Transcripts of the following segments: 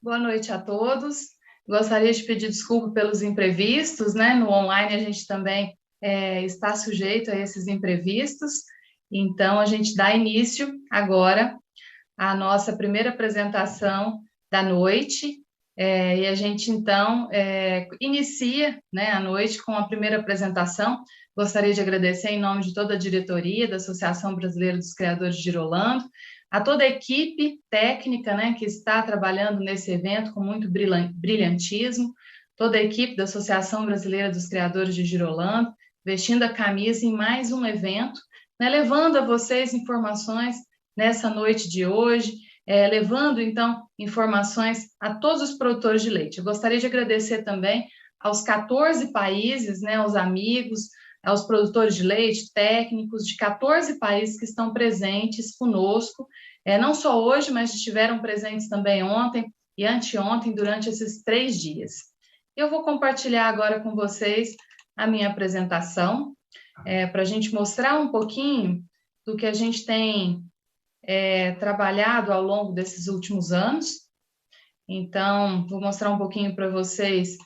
Boa noite a todos. Gostaria de pedir desculpa pelos imprevistos, né? No online a gente também está sujeito a esses imprevistos. Então, a gente dá início agora à nossa primeira apresentação da noite. E a gente, então, inicia, né, a noite com a primeira apresentação. Gostaria de agradecer em nome de toda a diretoria da Associação Brasileira dos Criadores de Girolando, a toda a equipe técnica, né, que está trabalhando nesse evento com muito brilhantismo, toda a equipe da Associação Brasileira dos Criadores de Girolando, vestindo a camisa em mais um evento, né, levando a vocês informações nessa noite de hoje, levando, então, informações a todos os produtores de leite. Eu gostaria de agradecer também aos 14 países, né, aos amigos, aos produtores de leite, técnicos de 14 países que estão presentes conosco, não só hoje, mas estiveram presentes também ontem e anteontem, durante esses 3 dias. Eu vou compartilhar agora com vocês a minha apresentação, para a gente mostrar um pouquinho do que a gente tem trabalhado ao longo desses últimos anos. Então, vou mostrar um pouquinho para vocês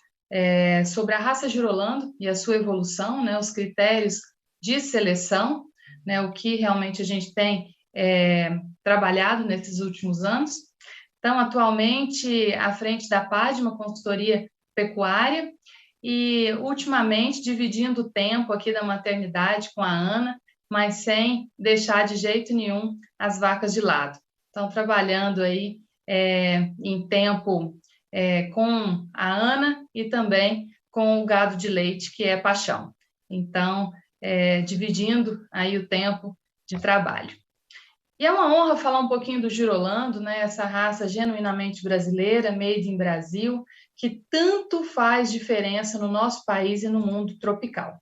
sobre a raça Girolando e a sua evolução, né, os critérios de seleção, né, o que realmente a gente tem trabalhado nesses últimos anos. Então, atualmente, à frente da PAD, uma consultoria pecuária, e ultimamente dividindo o tempo aqui da maternidade com a Ana, mas sem deixar de jeito nenhum as vacas de lado. Então, trabalhando aí em tempo com a Ana e também com o gado de leite, que é paixão. Então, dividindo aí o tempo de trabalho. E é uma honra falar um pouquinho do Girolando, né? Essa raça genuinamente brasileira, made in Brasil, que tanto faz diferença no nosso país e no mundo tropical.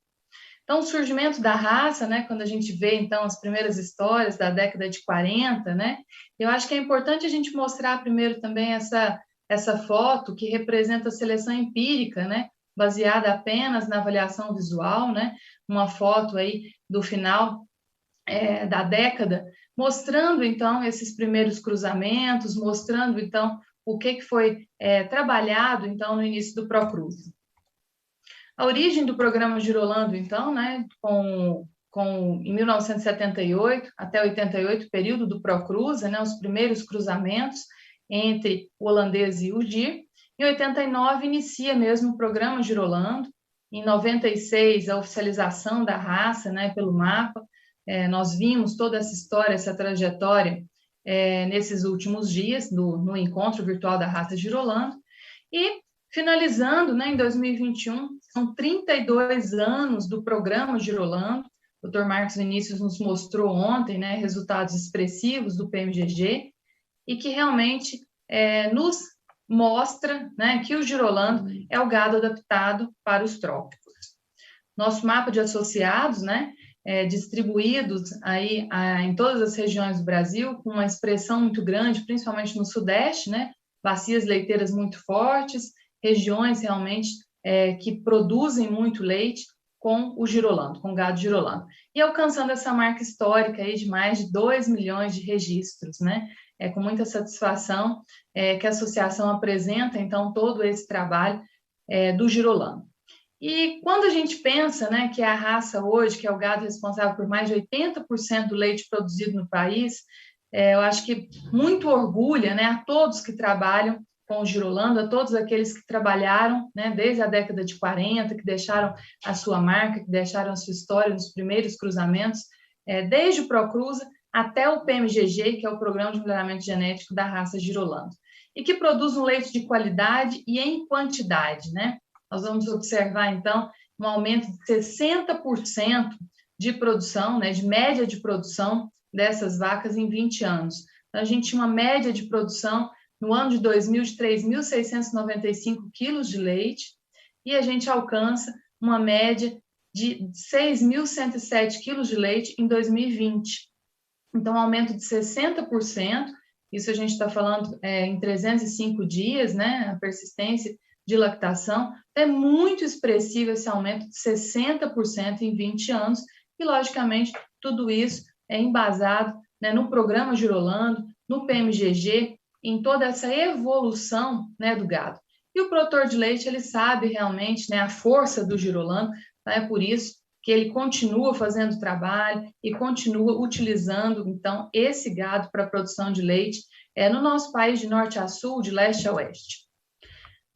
Então, o surgimento da raça, né, quando a gente vê, então, as primeiras histórias da década de 40, né, eu acho que é importante a gente mostrar primeiro também essa foto que representa a seleção empírica, né, baseada apenas na avaliação visual, né, uma foto aí do final da década, mostrando, então, esses primeiros cruzamentos, mostrando, então, o que foi trabalhado, então, no início do Procruza. A origem do programa Girolando, então, né, em 1978 até 88, período do Procruza, né, os primeiros cruzamentos entre o holandês e o Dir. Em 89, inicia mesmo o programa Girolando. Em 96, a oficialização da raça, né, pelo mapa. Nós vimos toda essa história, essa trajetória nesses últimos dias, no encontro virtual da raça Girolando. E finalizando, né, em 2021, são 32 anos do programa Girolando. O Dr. Marcos Vinícius nos mostrou ontem, né, resultados expressivos do PMGG, e que realmente nos mostra, né, que o Girolando é o gado adaptado para os trópicos. Nosso mapa de associados, né, distribuídos aí em todas as regiões do Brasil, com uma expressão muito grande, principalmente no Sudeste, né, bacias leiteiras muito fortes, regiões realmente que produzem muito leite com o Girolando, com o gado Girolando. E alcançando essa marca histórica aí de mais de 2 milhões de registros, né? Com muita satisfação que a associação apresenta, então, todo esse trabalho do Girolando. E quando a gente pensa, né, que a raça hoje, que é o gado responsável por mais de 80% do leite produzido no país, eu acho que muito orgulha, né, a todos que trabalham com o Girolando, a todos aqueles que trabalharam, né, desde a década de 40, que deixaram a sua marca, que deixaram a sua história nos primeiros cruzamentos, desde o Procruza até o PMGG, que é o Programa de Melhoramento Genético da raça Girolando, e que produz um leite de qualidade e em quantidade, né? Nós vamos observar, então, um aumento de 60% de produção, né, de média de produção dessas vacas em 20 anos. Então, a gente tinha uma média de produção no ano de 2000 de 3.695 quilos de leite, e a gente alcança uma média de 6.107 quilos de leite em 2020. Então, um aumento de 60%, isso a gente está falando em 305 dias, né, a persistência de lactação, é muito expressivo esse aumento de 60% em 20 anos, e, logicamente, tudo isso é embasado, né, no programa Girolando, no PMGG em toda essa evolução, né, do gado. E o produtor de leite, ele sabe realmente, né, a força do Girolando, tá? É por isso que ele continua fazendo o trabalho e continua utilizando, então, esse gado para a produção de leite no nosso país de norte a sul, de leste a oeste.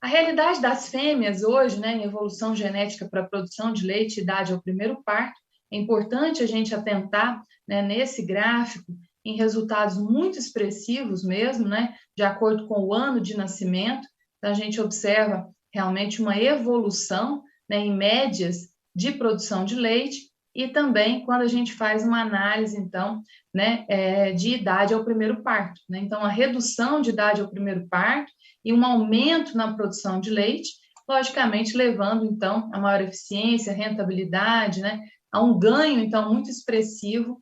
A realidade das fêmeas hoje, né, em evolução genética para a produção de leite e idade ao primeiro parto, é importante a gente atentar, né, nesse gráfico em resultados muito expressivos mesmo, né, de acordo com o ano de nascimento. Então, a gente observa realmente uma evolução, né, em médias de produção de leite e também quando a gente faz uma análise, então, né, de idade ao primeiro parto, né? Então, a redução de idade ao primeiro parto e um aumento na produção de leite, logicamente levando, então, a maior eficiência, rentabilidade, né, a um ganho, então, muito expressivo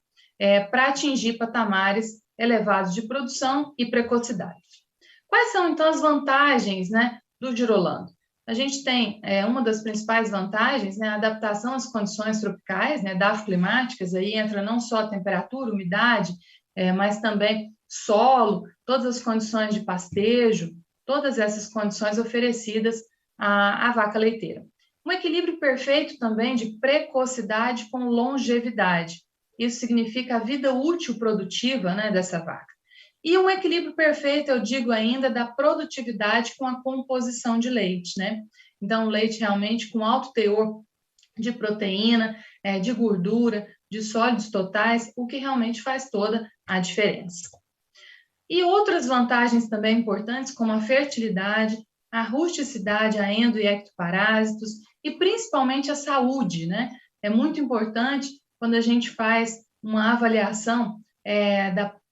para atingir patamares elevados de produção e precocidade. Quais são, então, as vantagens, né, do Girolando? A gente tem uma das principais vantagens, né, a adaptação às condições tropicais, né, dafoclimáticas, aí entra não só a temperatura, umidade, mas também solo, todas as condições de pastejo, todas essas condições oferecidas à vaca leiteira. Um equilíbrio perfeito também de precocidade com longevidade. Isso significa a vida útil produtiva, né, dessa vaca. E um equilíbrio perfeito, eu digo ainda, da produtividade com a composição de leite, né? Então, leite realmente com alto teor de proteína, de gordura, de sólidos totais, o que realmente faz toda a diferença. E outras vantagens também importantes, como a fertilidade, a rusticidade, a endo e ectoparásitos, e principalmente a saúde, né? É muito importante quando a gente faz uma avaliação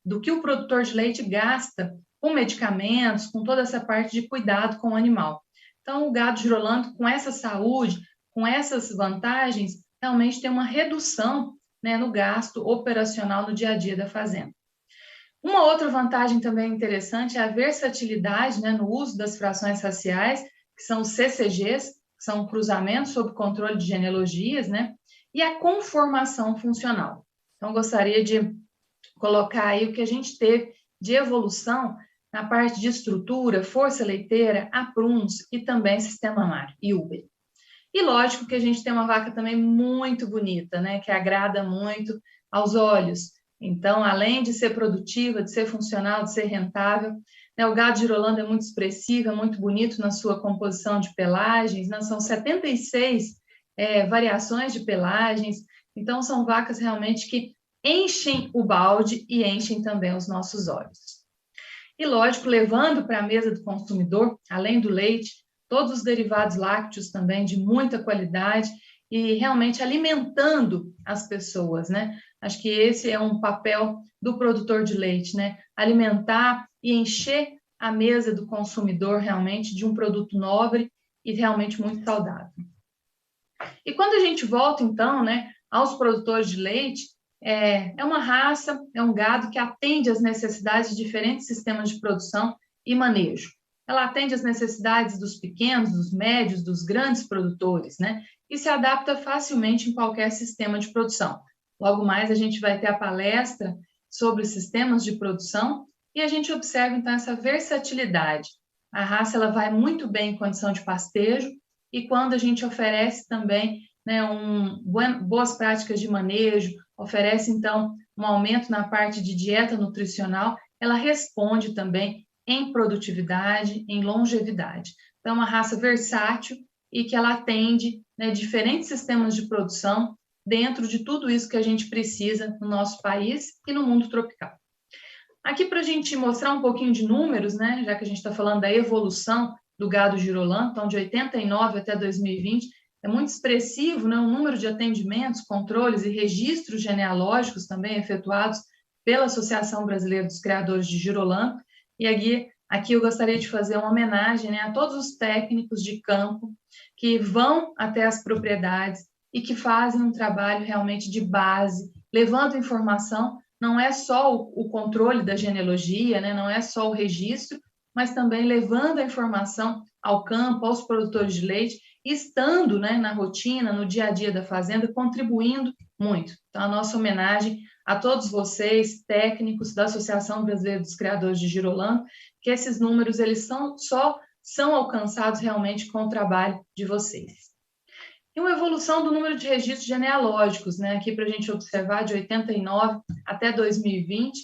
do que o produtor de leite gasta com medicamentos, com toda essa parte de cuidado com o animal. Então, o gado Girolando, com essa saúde, com essas vantagens, realmente tem uma redução, né, no gasto operacional no dia a dia da fazenda. Uma outra vantagem também interessante é a versatilidade, né, no uso das frações raciais, que são os CCGs, que são cruzamentos sob controle de genealogias, né, e a conformação funcional. Então, gostaria de colocar aí o que a gente teve de evolução na parte de estrutura, força leiteira, apruns e também sistema mamário e úbero. E lógico que a gente tem uma vaca também muito bonita, né, que agrada muito aos olhos. Então, além de ser produtiva, de ser funcional, de ser rentável, né, o gado Girolando é muito expressivo, é muito bonito na sua composição de pelagens, né, são 76 variações de pelagens, então são vacas realmente que enchem o balde e enchem também os nossos olhos. E lógico, levando para a mesa do consumidor, além do leite, todos os derivados lácteos também de muita qualidade e realmente alimentando as pessoas, né? Acho que esse é um papel do produtor de leite, né? Alimentar e encher a mesa do consumidor realmente de um produto nobre e realmente muito saudável. E quando a gente volta, então, né, aos produtores de leite, é uma raça, é um gado que atende às necessidades de diferentes sistemas de produção e manejo. Ela atende às necessidades dos pequenos, dos médios, dos grandes produtores, né? E se adapta facilmente em qualquer sistema de produção. Logo mais a gente vai ter a palestra sobre sistemas de produção e a gente observa então essa versatilidade. A raça ela vai muito bem em condição de pastejo e quando a gente oferece também, né, boas práticas de manejo, oferece então um aumento na parte de dieta nutricional, ela responde também em produtividade, em longevidade. Então, é uma raça versátil e que ela atende, né, diferentes sistemas de produção dentro de tudo isso que a gente precisa no nosso país e no mundo tropical. Aqui para a gente mostrar um pouquinho de números, né, já que a gente está falando da evolução do gado Girolando, então de 89 até 2020, é muito expressivo, né, o número de atendimentos, controles e registros genealógicos também efetuados pela Associação Brasileira dos Criadores de Girolando. E aqui eu gostaria de fazer uma homenagem, né, a todos os técnicos de campo que vão até as propriedades e que fazem um trabalho realmente de base, levando informação. Não é só o controle da genealogia, né, não é só o registro, mas também levando a informação ao campo, aos produtores de leite, estando, né, na rotina, no dia a dia da fazenda, contribuindo muito. Então, a nossa homenagem a todos vocês, técnicos da Associação Brasileira dos Criadores de Girolando, que esses números eles só são alcançados realmente com o trabalho de vocês. E uma evolução do número de registros genealógicos, né? Aqui para a gente observar, de 89 até 2020,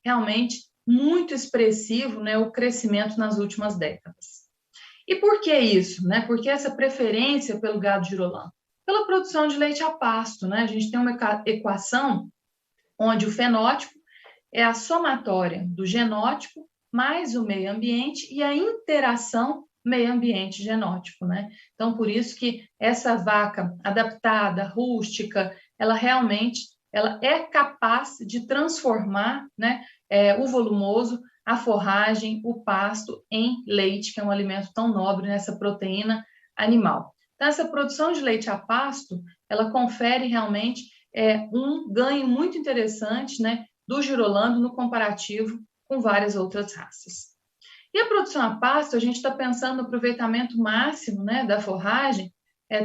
realmente muito expressivo, né, o crescimento nas últimas décadas. E por que isso? Né? Por que essa preferência pelo gado girolando? Pela produção de leite a pasto, né? A gente tem uma equação onde o fenótipo é a somatória do genótipo mais o meio ambiente e a interação meio ambiente genótipo, né? Então, por isso que essa vaca adaptada, rústica, ela realmente ela é capaz de transformar, né, o volumoso, a forragem, o pasto em leite, que é um alimento tão nobre nessa proteína animal. Então, essa produção de leite a pasto, ela confere realmente um ganho muito interessante, né, do girolando no comparativo com várias outras raças. E a produção a pasto, a gente está pensando no aproveitamento máximo, né, da forragem,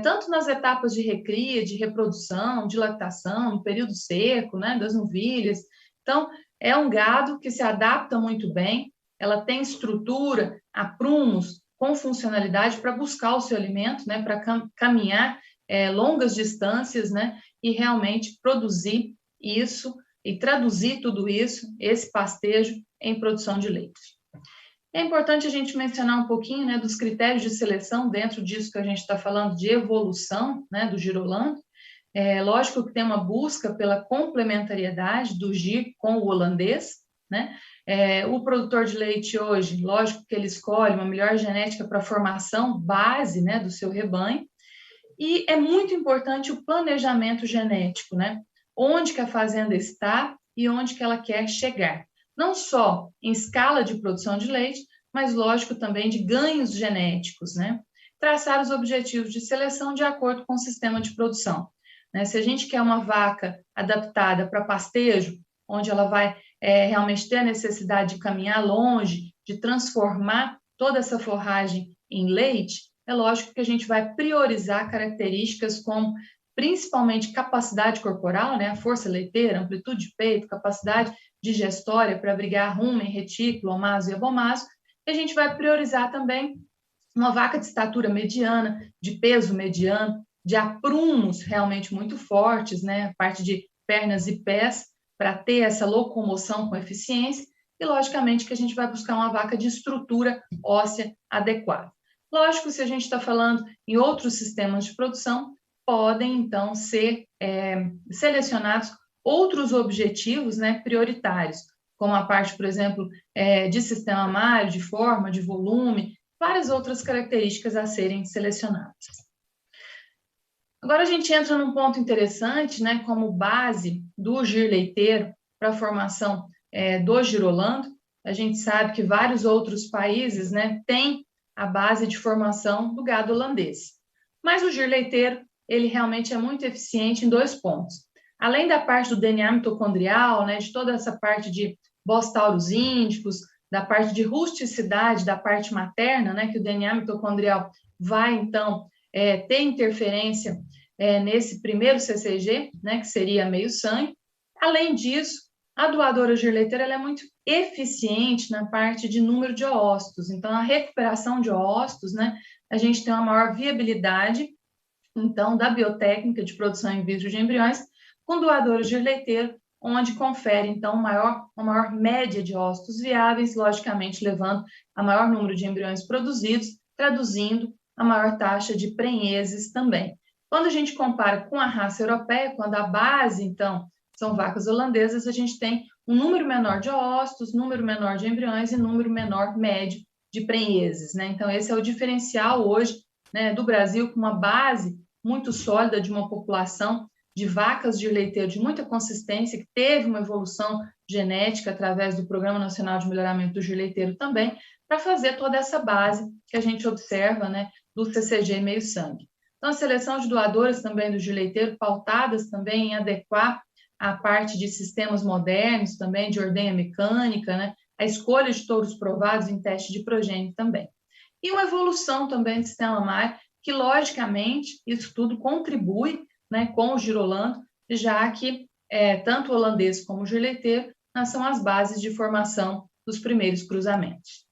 tanto nas etapas de recria, de reprodução, de lactação, no período seco, né, das novilhas. Então, é um gado que se adapta muito bem, ela tem estrutura, aprumos com funcionalidade para buscar o seu alimento, né, para caminhar longas distâncias, né, e realmente produzir isso e traduzir tudo isso, esse pastejo, em produção de leite. É importante a gente mencionar um pouquinho, né, dos critérios de seleção dentro disso que a gente está falando de evolução, né, do girolando. Lógico que tem uma busca pela complementariedade do gir com o holandês, né? O produtor de leite hoje, lógico que ele escolhe uma melhor genética para a formação base, né, do seu rebanho, e é muito importante o planejamento genético, né? Onde que a fazenda está e onde que ela quer chegar. Não só em escala de produção de leite, mas, lógico, também de ganhos genéticos, né? Traçar os objetivos de seleção de acordo com o sistema de produção. Né? Se a gente quer uma vaca adaptada para pastejo, onde ela vai realmente ter a necessidade de caminhar longe, de transformar toda essa forragem em leite, é lógico que a gente vai priorizar características como principalmente capacidade corporal, né? A força leiteira, amplitude de peito, capacidade digestória para abrigar rumen, retículo, omaso e abomaso, e a gente vai priorizar também uma vaca de estatura mediana, de peso mediano, de aprumos realmente muito fortes, né? A parte de pernas e pés, para ter essa locomoção com eficiência, e logicamente que a gente vai buscar uma vaca de estrutura óssea adequada. Lógico, se a gente está falando em outros sistemas de produção, podem então ser selecionados outros objetivos, né, prioritários, como a parte, por exemplo, de sistema malho, de forma, de volume, várias outras características a serem selecionadas. Agora a gente entra num ponto interessante, né, como base do gir leiteiro para a formação do girolando. A gente sabe que vários outros países, né, têm a base de formação do gado holandês. Mas o gir leiteiro, ele realmente é muito eficiente em dois pontos. Além da parte do DNA mitocondrial, né, de toda essa parte de Bos taurus índicos, da parte de rusticidade da parte materna, né, que o DNA mitocondrial vai, então, ter interferência nesse primeiro CCG, né, que seria meio sangue. Além disso, a doadora gir leiteira ela é muito eficiente na parte de número de oócitos. Então, a recuperação de oócitos, né, a gente tem uma maior viabilidade, então, da biotécnica de produção in vitro de embriões, com doadora gir leiteiro, onde confere, então, uma maior média de ócitos viáveis, logicamente levando a maior número de embriões produzidos, traduzindo a maior taxa de prenheses também. Quando a gente compara com a raça europeia, quando a base, então, são vacas holandesas, a gente tem um número menor de ócitos, número menor de embriões e número menor médio de prenheses, né? Então, esse é o diferencial hoje, né, do Brasil, com uma base muito sólida de uma população de vacas de leiteiro de muita consistência, que teve uma evolução genética através do Programa Nacional de Melhoramento do Gir Leiteiro também, para fazer toda essa base que a gente observa, né, do CCG meio-sangue. Então, a seleção de doadoras também do gir leiteiro, pautadas também em adequar a parte de sistemas modernos também, de ordenha mecânica, né, a escolha de touros provados em teste de progênio também. E uma evolução também do sistema malho, que, logicamente, isso tudo contribui, né, com o girolando, já que tanto o holandês como o gir-leiteiro, são as bases de formação dos primeiros cruzamentos.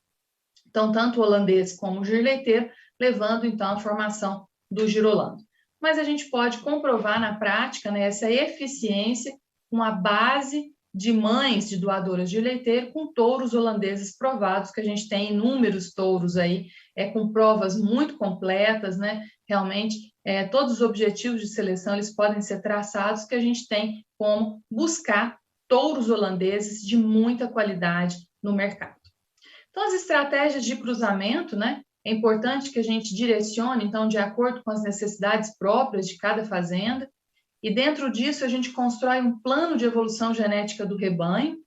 Então, tanto o holandês como o gir-leiteiro, levando, então, a formação do gir-holando. Mas a gente pode comprovar na prática, né, essa eficiência com a base de mães de doadoras de leiteiro com touros holandeses provados, que a gente tem inúmeros touros aí, com provas muito completas, né? Realmente, todos os objetivos de seleção, eles podem ser traçados, que a gente tem como buscar touros holandeses de muita qualidade no mercado. Então, as estratégias de cruzamento, né? É importante que a gente direcione, então, de acordo com as necessidades próprias de cada fazenda, e dentro disso a gente constrói um plano de evolução genética do rebanho,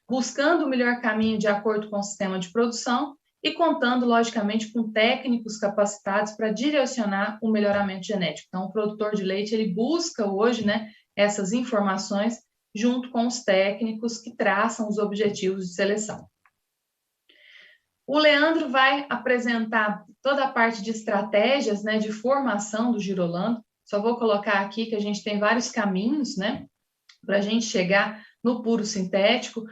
buscando o melhor caminho de acordo com o sistema de produção e contando, logicamente, com técnicos capacitados para direcionar o melhoramento genético. Então, o produtor de leite, ele busca hoje, né, essas informações junto com os técnicos que traçam os objetivos de seleção. O Leandro vai apresentar toda a parte de estratégias, né, de formação do gir-holando. Só vou colocar aqui que a gente tem vários caminhos, né, para a gente chegar no puro sintético,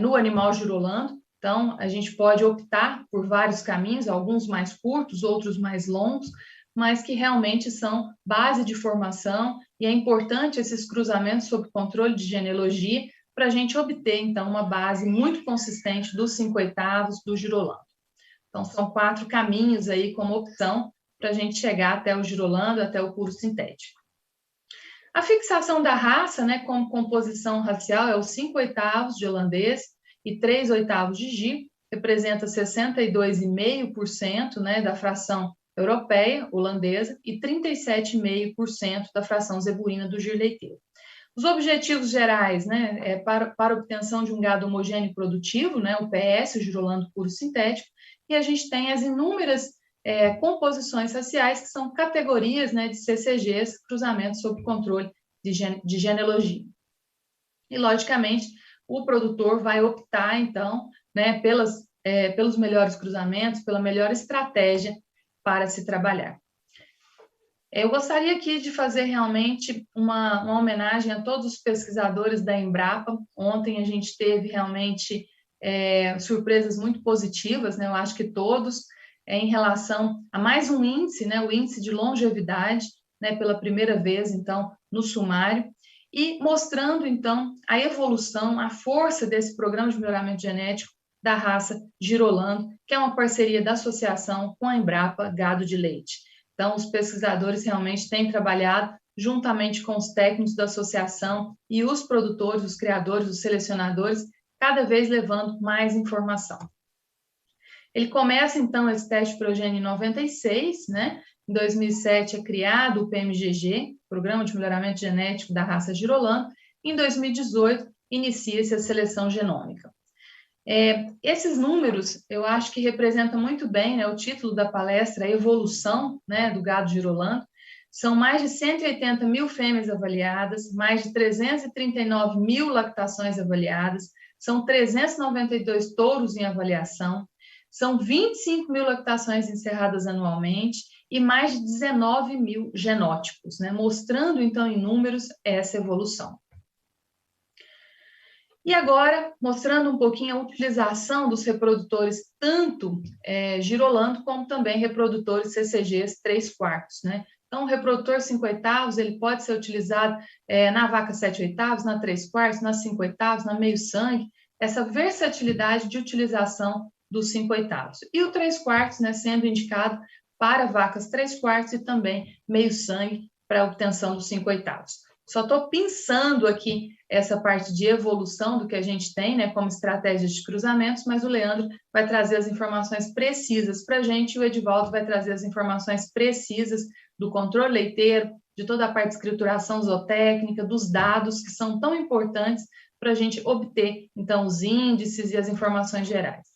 no animal gir-holando. Então, a gente pode optar por vários caminhos, alguns mais curtos, outros mais longos, mas que realmente são base de formação, e é importante esses cruzamentos sob controle de genealogia para a gente obter, então, uma base muito consistente dos 5/8 do gir-holando. Então, são 4 caminhos aí como opção para a gente chegar até o gir-holando, até o puro sintético. A fixação da raça, né, como composição racial, é os 5/8 de holandês e 3/8 de gir, representa 62,5%, né, da fração europeia, holandesa, e 37,5% da fração zebuína do gir leiteiro. Os objetivos gerais, né, para obtenção de um gado homogêneo e produtivo, né, o PS, o gir-holando puro sintético, e a gente tem as inúmeras composições raciais, que são categorias, né, de CCGs, cruzamentos sob controle de genealogia. E, logicamente, o produtor vai optar, então, né, pelos melhores cruzamentos, pela melhor estratégia para se trabalhar. Eu gostaria aqui de fazer realmente uma homenagem a todos os pesquisadores da Embrapa. Ontem a gente teve realmente surpresas muito positivas, né? Eu acho que todos, em relação a mais um índice, né? O índice de longevidade, né? Pela primeira vez, então, no sumário, e mostrando, então, a evolução, a força desse programa de melhoramento genético da raça gir-holando, que é uma parceria da associação com a Embrapa Gado de Leite. Então, os pesquisadores realmente têm trabalhado juntamente com os técnicos da associação e os produtores, os criadores, os selecionadores, cada vez levando mais informação. Ele começa, então, esse teste progênio em 96, né? Em 2007 é criado o PMGG, Programa de Melhoramento Genético da Raça gir-holando. Em 2018, inicia-se a seleção genômica. Esses números, eu acho que representam muito bem, né, o título da palestra, a evolução, né, do gado gir-holando. São mais de 180 mil fêmeas avaliadas, mais de 339 mil lactações avaliadas, são 392 touros em avaliação, são 25 mil lactações encerradas anualmente e mais de 19 mil genótipos, né, mostrando, então, em números, essa evolução. E agora, mostrando um pouquinho a utilização dos reprodutores, tanto gir-holando, como também reprodutores CCGs 3/4, né? Então, o reprodutor 5/8, ele pode ser utilizado na vaca 7/8, na 3/4, na 5/8, na meio-sangue, essa versatilidade de utilização dos 5/8. E o 3/4, né, sendo indicado para vacas 3/4 e também meio-sangue para a obtenção dos 5/8. Só estou pensando aqui essa parte de evolução do que a gente tem, né, como estratégia de cruzamentos, mas o Leandro vai trazer as informações precisas para a gente e o Edivaldo vai trazer as informações precisas do controle leiteiro, de toda a parte de escrituração zootécnica, dos dados que são tão importantes para a gente obter, então, os índices e as informações gerais.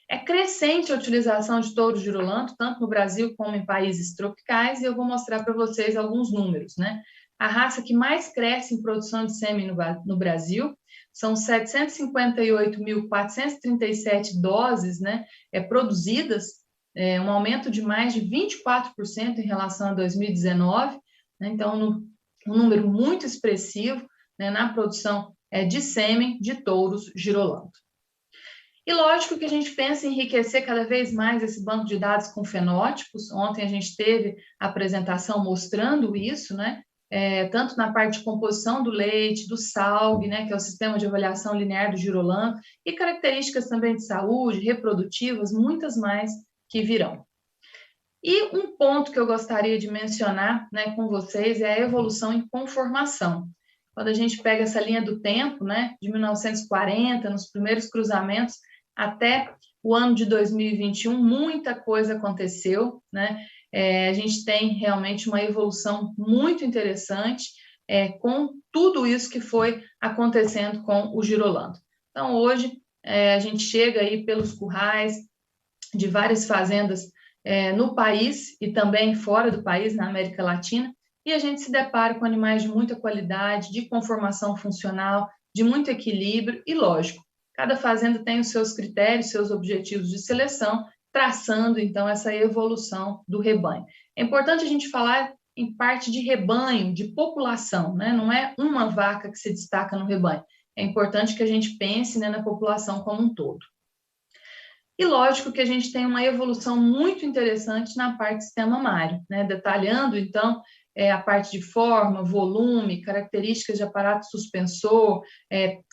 É crescente a utilização de touros gir-holando, tanto no Brasil como em países tropicais, e eu vou mostrar para vocês alguns números, né? A raça que mais cresce em produção de sêmen no Brasil são 758.437 doses, né, produzidas, um aumento de mais de 24% em relação a 2019, né, então um número muito expressivo, né, na produção de sêmen de touros girolando. E lógico que a gente pensa em enriquecer cada vez mais esse banco de dados com fenótipos. Ontem a gente teve a apresentação mostrando isso, né? Tanto na parte de composição do leite, do SALG, né, que é o Sistema de Avaliação Linear do Girolando, e características também de saúde, reprodutivas, muitas mais que virão. E um ponto que eu gostaria de mencionar, né, com vocês é a evolução em conformação. Quando a gente pega essa linha do tempo, né, de 1940, nos primeiros cruzamentos, até o ano de 2021, muita coisa aconteceu, né? A gente tem realmente uma evolução muito interessante com tudo isso que foi acontecendo com o girolando. Então, hoje, a gente chega aí pelos currais de várias fazendas no país e também fora do país, na América Latina, e a gente se depara com animais de muita qualidade, de conformação funcional, de muito equilíbrio e, lógico, cada fazenda tem os seus critérios, seus objetivos de seleção, traçando, então, essa evolução do rebanho. É importante a gente falar em parte de rebanho, de população, né? Não é uma vaca que se destaca no rebanho. É importante que a gente pense, né, na população como um todo. E lógico que a gente tem uma evolução muito interessante na parte do sistema mamário, né? Detalhando, então, a parte de forma, volume, características de aparato suspensor,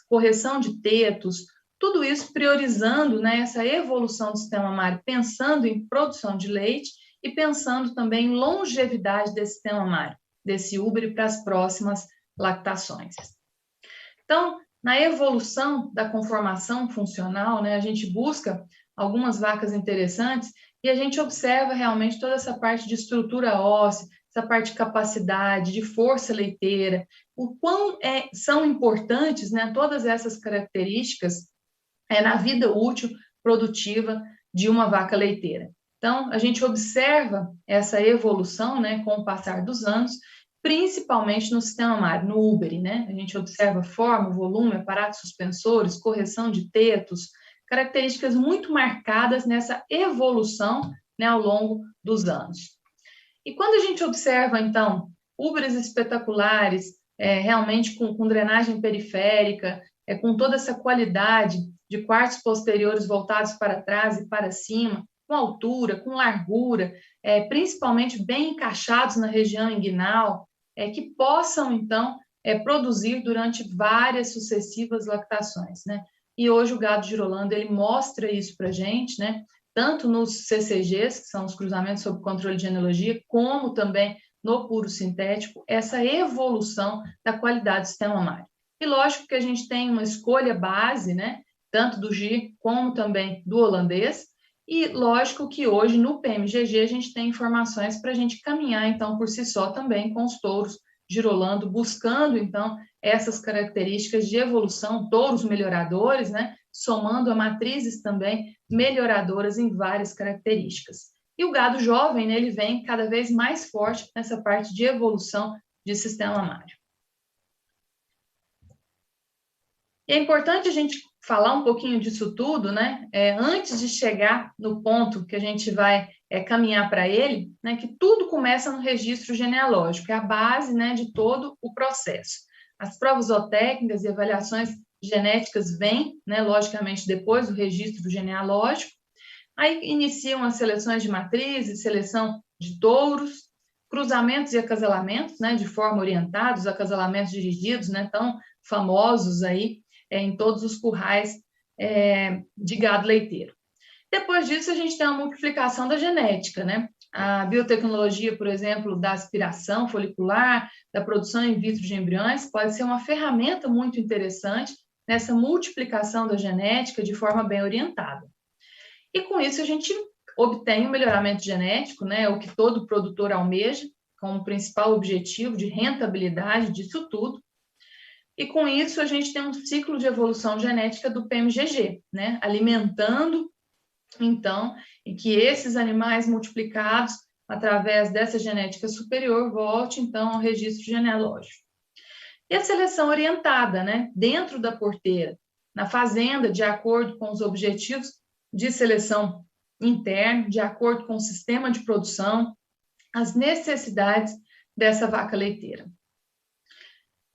correção de tetos, tudo isso priorizando, né, essa evolução do sistema mamário, pensando em produção de leite e pensando também em longevidade desse sistema mamário, desse úbere para as próximas lactações. Então, na evolução da conformação funcional, né, a gente busca algumas vacas interessantes e a gente observa realmente toda essa parte de estrutura óssea, essa parte de capacidade, de força leiteira, o quão são importantes, né, todas essas características na vida útil produtiva de uma vaca leiteira. Então, a gente observa essa evolução, né, com o passar dos anos, principalmente no sistema mamário, no úbere, né? A gente observa forma, volume, aparatos suspensores, correção de tetos, características muito marcadas nessa evolução, né, ao longo dos anos. E quando a gente observa, então, úberes espetaculares, realmente com drenagem periférica, com toda essa qualidade de quartos posteriores voltados para trás e para cima, com altura, com largura, principalmente bem encaixados na região inguinal, que possam, então, produzir durante várias sucessivas lactações, né? E hoje o gado girolando, ele mostra isso para a gente, né? Tanto nos CCGs, que são os cruzamentos sob controle de genealogia, como também no puro sintético, essa evolução da qualidade do sistema mamário. E lógico que a gente tem uma escolha base, né? Tanto do gir como também do holandês, e lógico que hoje no PMGG a gente tem informações para a gente caminhar então por si só também com os touros girolando, buscando então essas características de evolução, touros melhoradores, né? Somando a matrizes também melhoradoras em várias características. E o gado jovem, né, ele vem cada vez mais forte nessa parte de evolução de sistema mamário. E é importante a gente falar um pouquinho disso tudo, né? Antes de chegar no ponto que a gente vai caminhar para ele, né? Que tudo começa no registro genealógico, é a base, né, de todo o processo. As provas zootécnicas e avaliações genéticas vêm, né, logicamente, depois do registro genealógico. Aí iniciam as seleções de matrizes, seleção de touros, cruzamentos e acasalamentos, né, de forma orientada, os acasalamentos dirigidos, né, tão famosos aí em todos os currais de gado leiteiro. Depois disso, a gente tem a multiplicação da genética, né? A biotecnologia, por exemplo, da aspiração folicular, da produção in vitro de embriões, pode ser uma ferramenta muito interessante nessa multiplicação da genética de forma bem orientada. E com isso a gente obtém um melhoramento genético, né? O que todo produtor almeja, como principal objetivo de rentabilidade disso tudo. E com isso a gente tem um ciclo de evolução genética do PMGG, né? Alimentando, então, e que esses animais multiplicados através dessa genética superior volte, então, ao registro genealógico. E a seleção orientada, né? Dentro da porteira, na fazenda, de acordo com os objetivos de seleção interna, de acordo com o sistema de produção, as necessidades dessa vaca leiteira.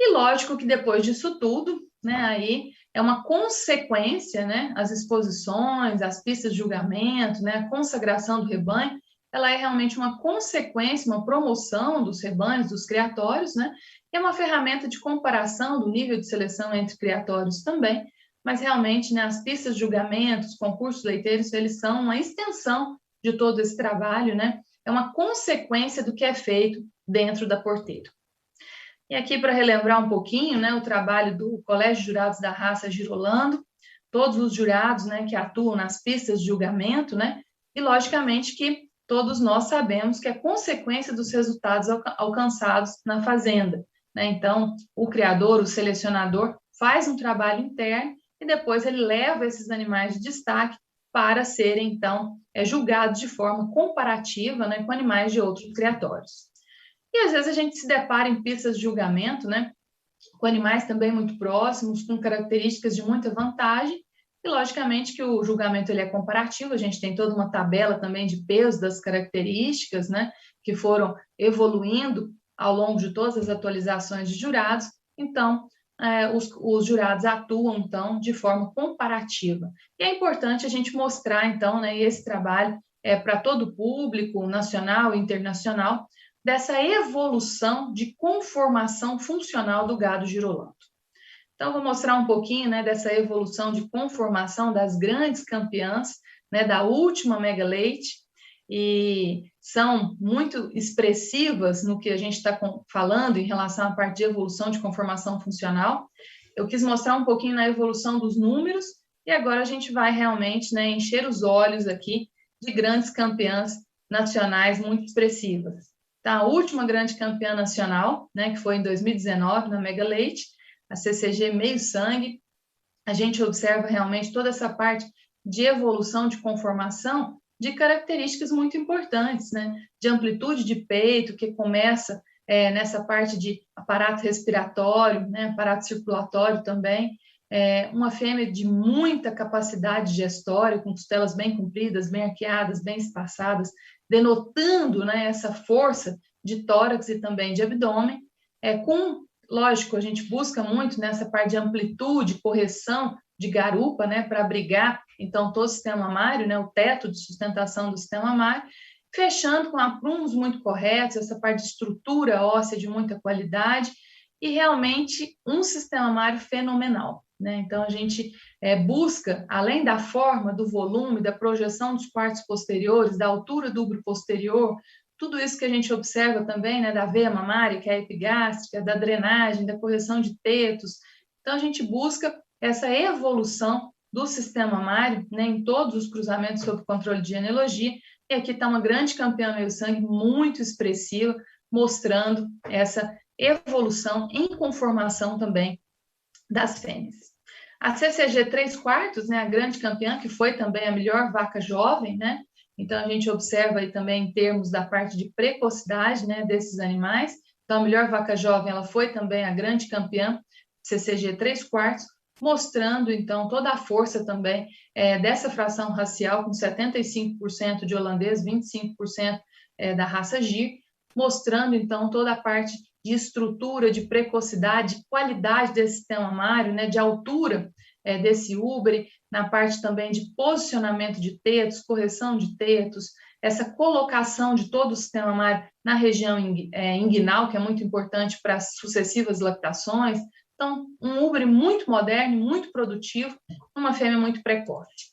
E lógico que depois disso tudo, né, aí é uma consequência, né, as exposições, as pistas de julgamento, né, a consagração do rebanho, ela é realmente uma consequência, uma promoção dos rebanhos, dos criatórios, né, é uma ferramenta de comparação do nível de seleção entre criatórios também, mas realmente, né, as pistas de julgamento, os concursos leiteiros, eles são uma extensão de todo esse trabalho, né, é uma consequência do que é feito dentro da porteira. E aqui, para relembrar um pouquinho, né, o trabalho do Colégio de Jurados da Raça Girolando, todos os jurados, né, que atuam nas pistas de julgamento, né, e logicamente que todos nós sabemos que é consequência dos resultados alcançados na fazenda, né? Então, o criador, o selecionador, faz um trabalho interno e depois ele leva esses animais de destaque para serem, então, julgados de forma comparativa, né, com animais de outros criatórios. E às vezes a gente se depara em pistas de julgamento, né, com animais também muito próximos, com características de muita vantagem, e logicamente que o julgamento ele é comparativo, a gente tem toda uma tabela também de peso das características, né, que foram evoluindo ao longo de todas as atualizações de jurados, então os jurados atuam então de forma comparativa. E é importante a gente mostrar então, né, esse trabalho para todo o público nacional e internacional, dessa evolução de conformação funcional do gado girolando. Então, vou mostrar um pouquinho, né, dessa evolução de conformação das grandes campeãs, né, da última Mega Leite, e são muito expressivas no que a gente está falando em relação à parte de evolução de conformação funcional. Eu quis mostrar um pouquinho na evolução dos números, e agora a gente vai realmente, né, encher os olhos aqui de grandes campeãs nacionais muito expressivas. Tá, a última grande campeã nacional, né, que foi em 2019, na Mega Leite, a CCG Meio Sangue, a gente observa realmente toda essa parte de evolução, de conformação, de características muito importantes, né, de amplitude de peito, que começa nessa parte de aparato respiratório, né, aparato circulatório também, uma fêmea de muita capacidade digestória, com costelas bem compridas, bem arqueadas, bem espaçadas, denotando, né, essa força de tórax e também de abdômen, lógico, a gente busca muito nessa parte de amplitude, correção de garupa, né, para abrigar, então, todo o sistema mamário, né, o teto de sustentação do sistema mamário, fechando com aprumos muito corretos, essa parte de estrutura óssea de muita qualidade, e realmente um sistema mamário fenomenal, né? Então, a gente busca, além da forma, do volume, da projeção dos quartos posteriores, da altura do útero posterior, tudo isso que a gente observa também, né, da veia mamária, que é a epigástrica, da drenagem, da correção de tetos. Então, a gente busca essa evolução do sistema mamário, né, em todos os cruzamentos sob controle de genealogia, e aqui está uma grande campeã meio sangue, muito expressiva, mostrando essa evolução em conformação também das fêmeas. A CCG 3/4, né, a grande campeã, que foi também a melhor vaca jovem, né? Então, a gente observa aí também em termos da parte de precocidade, né, desses animais. Então, a melhor vaca jovem, ela foi também a grande campeã, CCG 3/4, mostrando, então, toda a força também dessa fração racial, com 75% de holandês, 25% da raça Gir, mostrando, então, toda a parte de estrutura, de precocidade, de qualidade desse sistema mamário, né, de altura desse úbere, na parte também de posicionamento de tetos, correção de tetos, essa colocação de todo o sistema mamário na região inguinal, que é muito importante para as sucessivas lactações. Então, um úbere muito moderno, muito produtivo, uma fêmea muito precoce.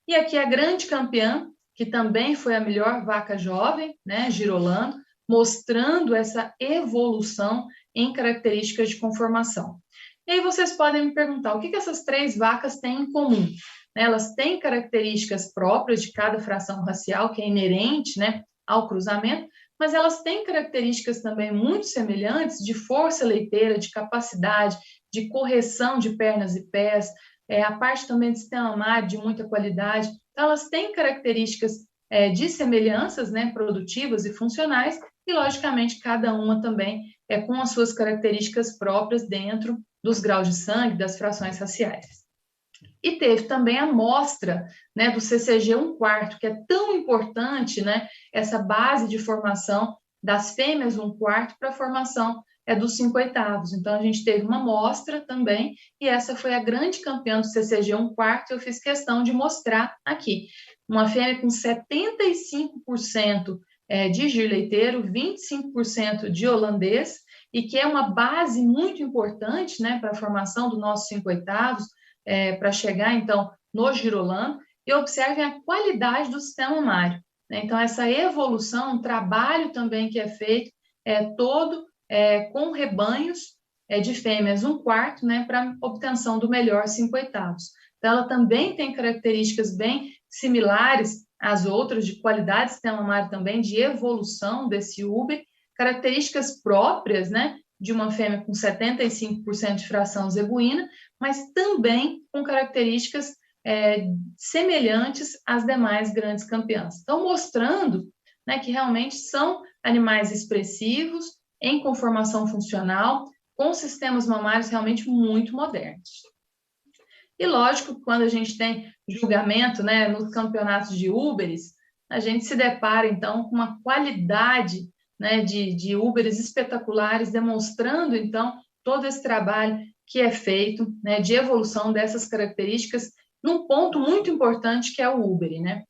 E aqui a grande campeã, que também foi a melhor vaca jovem, né, girolando, mostrando essa evolução em características de conformação. E aí vocês podem me perguntar, o que essas três vacas têm em comum? Elas têm características próprias de cada fração racial, que é inerente, né, ao cruzamento, mas elas têm características também muito semelhantes de força leiteira, de capacidade, de correção de pernas e pés, a parte também do sistema mamário de muita qualidade. Então, elas têm características de semelhanças, né, produtivas e funcionais, e, logicamente, cada uma também com as suas características próprias dentro dos graus de sangue, das frações raciais. E teve também a amostra, né, do CCG 1/4, que é tão importante, né, essa base de formação das fêmeas 1/4 para a formação é dos 5/8. Então, a gente teve uma amostra também, e essa foi a grande campeã do CCG 1/4, eu fiz questão de mostrar aqui. Uma fêmea com 75% de gir leiteiro, 25% de holandês, e que é uma base muito importante, né, para a formação do nosso 5/8, para chegar, então, no girolando, e observem a qualidade do sistema mamário, né? Então, essa evolução, um trabalho também que é feito, todo com rebanhos de fêmeas 1/4, né, para obtenção do melhor 5/8. Então, ela também tem características bem similares às outras, de qualidade do sistema mamário também, de evolução desse úber, características próprias, né, de uma fêmea com 75% de fração zebuína, mas também com características semelhantes às demais grandes campeãs. Então, mostrando, né, que realmente são animais expressivos, em conformação funcional, com sistemas mamários realmente muito modernos. E, lógico, quando a gente tem julgamento, né, nos campeonatos de úberes, a gente se depara, então, com uma qualidade, né, de úberes espetaculares, demonstrando, então, todo esse trabalho que é feito, né, de evolução dessas características, num ponto muito importante que é o úbere, né?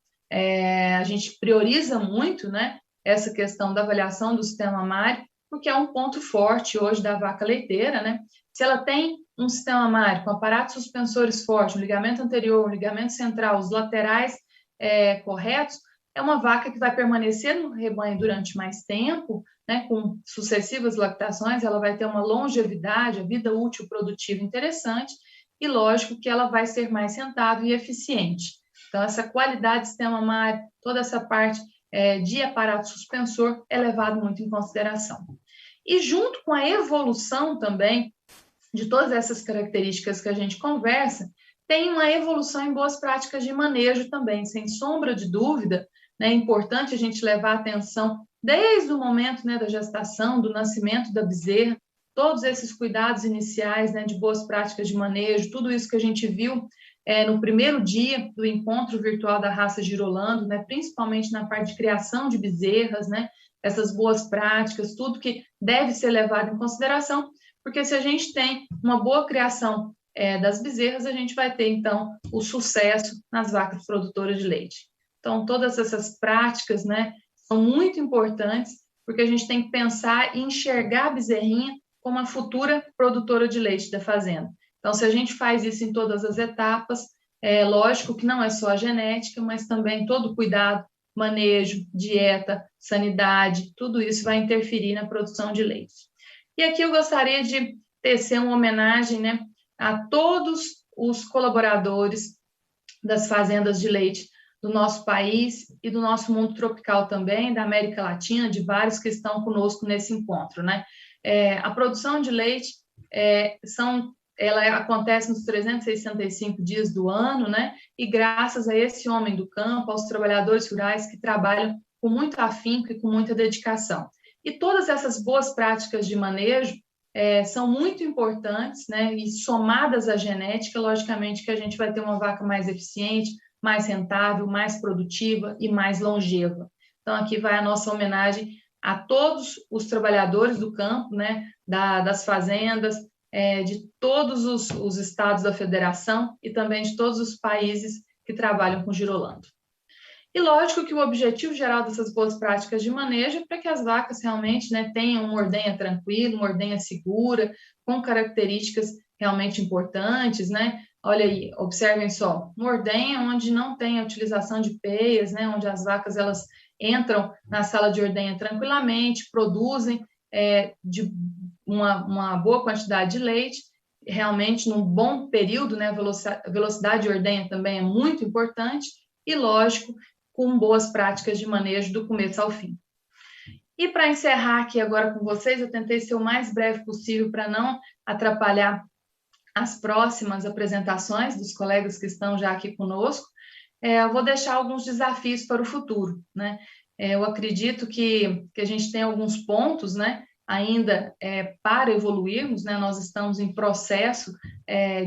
A gente prioriza muito, né, essa questão da avaliação do sistema mamário, porque é um ponto forte hoje da vaca leiteira, né? Se ela tem um sistema mamário com aparatos suspensores fortes, um ligamento anterior, um ligamento central, os laterais corretos, é uma vaca que vai permanecer no rebanho durante mais tempo, né, com sucessivas lactações, ela vai ter uma longevidade, a vida útil produtiva interessante, e lógico que ela vai ser mais rentável e eficiente. Então, essa qualidade do sistema mamário, toda essa parte de aparato suspensor é levado muito em consideração. E junto com a evolução também de todas essas características que a gente conversa, tem uma evolução em boas práticas de manejo também, sem sombra de dúvida, né? É importante a gente levar atenção desde o momento, né, da gestação, do nascimento da bezerra, todos esses cuidados iniciais, né, de boas práticas de manejo, tudo isso que a gente viu no primeiro dia do encontro virtual da raça Girolando, né, principalmente na parte de criação de bezerras, né, essas boas práticas, tudo que deve ser levado em consideração, porque se a gente tem uma boa criação das bezerras, a gente vai ter, então, o sucesso nas vacas produtoras de leite. Então, todas essas práticas, né, são muito importantes, porque a gente tem que pensar e enxergar a bezerrinha como a futura produtora de leite da fazenda. Então, se a gente faz isso em todas as etapas, lógico que não é só a genética, mas também todo o cuidado, manejo, dieta, sanidade, tudo isso vai interferir na produção de leite. E aqui eu gostaria de tecer uma homenagem, né, a todos os colaboradores das fazendas de leite do nosso país e do nosso mundo tropical também, da América Latina, de vários que estão conosco nesse encontro, né? A produção de leite ela acontece nos 365 dias do ano, né? E graças a esse homem do campo, aos trabalhadores rurais que trabalham com muito afinco e com muita dedicação. E todas essas boas práticas de manejo são muito importantes, né? E somadas à genética, logicamente que a gente vai ter uma vaca mais eficiente, mais rentável, mais produtiva e mais longeva. Então, aqui vai a nossa homenagem a todos os trabalhadores do campo, né, das fazendas, de todos os estados da federação e também de todos os países que trabalham com girolando. E lógico que o objetivo geral dessas boas práticas de manejo é para que as vacas realmente, né, tenham uma ordenha tranquila, uma ordenha segura, com características realmente importantes, né? Olha aí, observem só, uma ordenha onde não tem a utilização de peias, né, onde as vacas elas entram na sala de ordenha tranquilamente, produzem de uma boa quantidade de leite, realmente num bom período, né, a velocidade de ordenha também é muito importante, e lógico, com boas práticas de manejo do começo ao fim. E para encerrar aqui agora com vocês, eu tentei ser o mais breve possível para não atrapalhar as próximas apresentações dos colegas que estão já aqui conosco. Eu vou deixar alguns desafios para o futuro, né? Eu acredito que a gente tem alguns pontos, né, ainda para evoluirmos, né? Nós estamos em processo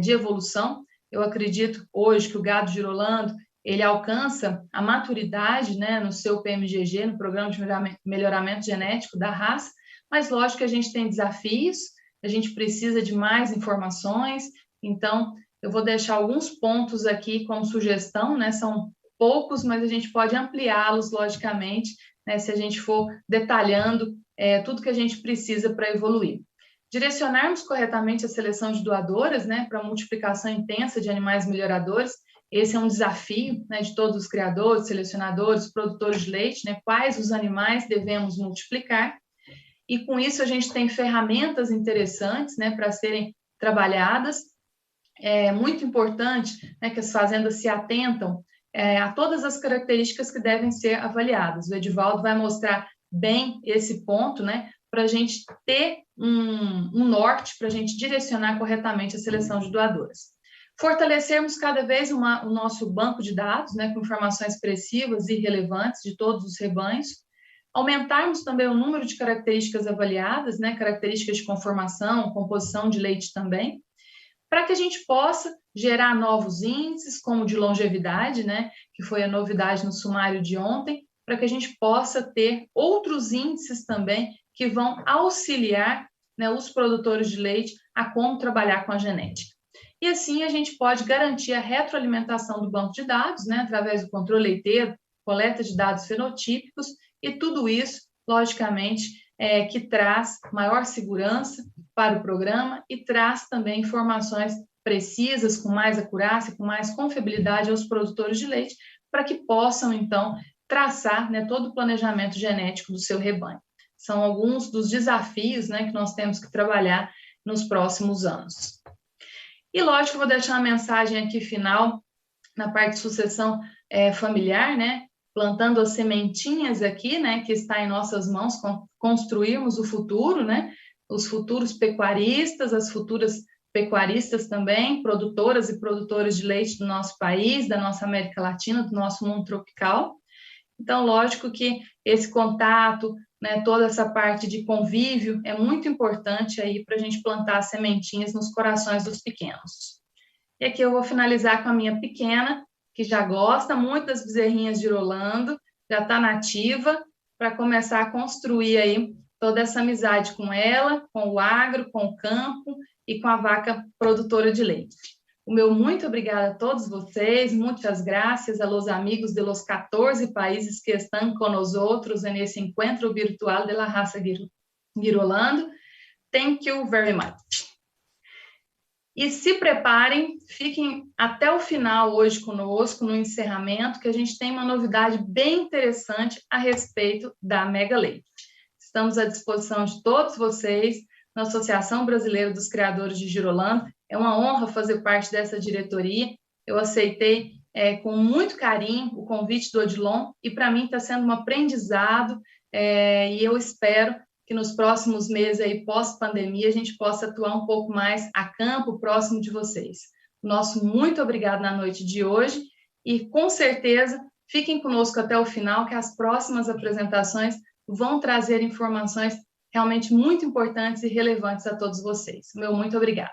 de evolução. Eu acredito hoje que o gado girolando ele alcança a maturidade, né, no seu PMGG, no Programa de Melhoramento Genético da raça, mas lógico que a gente tem desafios, a gente precisa de mais informações, então eu vou deixar alguns pontos aqui como sugestão, né? São poucos, mas a gente pode ampliá-los, logicamente, né? Se a gente for detalhando tudo que a gente precisa para evoluir. Direcionarmos corretamente a seleção de doadoras, né? Para a multiplicação intensa de animais melhoradores. Esse é um desafio, né, de todos os criadores, selecionadores, produtores de leite, né? Quais os animais devemos multiplicar. E com isso a gente tem ferramentas interessantes, né, para serem trabalhadas. É muito importante, né, que as fazendas se atentam a todas as características que devem ser avaliadas. O Edivaldo vai mostrar bem esse ponto, né, para a gente ter um norte, para a gente direcionar corretamente a seleção de doadoras. Fortalecermos cada vez o nosso banco de dados, né, com informações expressivas e relevantes de todos os rebanhos. Aumentarmos também o número de características avaliadas, né, características de conformação, composição de leite também, para que a gente possa gerar novos índices, como de longevidade, né, que foi a novidade no sumário de ontem, para que a gente possa ter outros índices também que vão auxiliar, né, os produtores de leite a como trabalhar com a genética. E assim a gente pode garantir a retroalimentação do banco de dados, né, através do controle leiteiro, coleta de dados fenotípicos, e tudo isso, logicamente, que traz maior segurança para o programa e traz também informações precisas, com mais acurácia, com mais confiabilidade aos produtores de leite, para que possam, então, traçar, né, todo o planejamento genético do seu rebanho. São alguns dos desafios, né, que nós temos que trabalhar nos próximos anos. E, lógico, eu vou deixar uma mensagem aqui final, na parte de sucessão familiar, né, plantando as sementinhas aqui, né, que está em nossas mãos, construirmos o futuro, né, os futuros pecuaristas, as futuras pecuaristas também, produtoras e produtores de leite do nosso país, da nossa América Latina, do nosso mundo tropical. Então, lógico que esse contato, né, toda essa parte de convívio é muito importante aí para a gente plantar as sementinhas nos corações dos pequenos. E aqui eu vou finalizar com a minha pequena, que já gosta muito das bezerrinhas de Girolando, já está nativa, para começar a construir aí toda essa amizade com ela, com o agro, com o campo e com a vaca produtora de leite. O meu muito obrigada a todos vocês, muitas graças a los amigos de los 14 países que estão com nós outros nesse encontro virtual de la raça Girolando. Thank you very much. E se preparem, fiquem até o final hoje conosco, no encerramento, que a gente tem uma novidade bem interessante a respeito da Mega Leite. Estamos à disposição de todos vocês, na Associação Brasileira dos Criadores de Girolando. É uma honra fazer parte dessa diretoria. Eu aceitei com muito carinho o convite do Odilon e para mim está sendo um aprendizado e eu espero que nos próximos meses aí pós-pandemia a gente possa atuar um pouco mais a campo, próximo de vocês. Nosso muito obrigado na noite de hoje e com certeza fiquem conosco até o final que as próximas apresentações vão trazer informações realmente muito importantes e relevantes a todos vocês. Meu muito obrigado.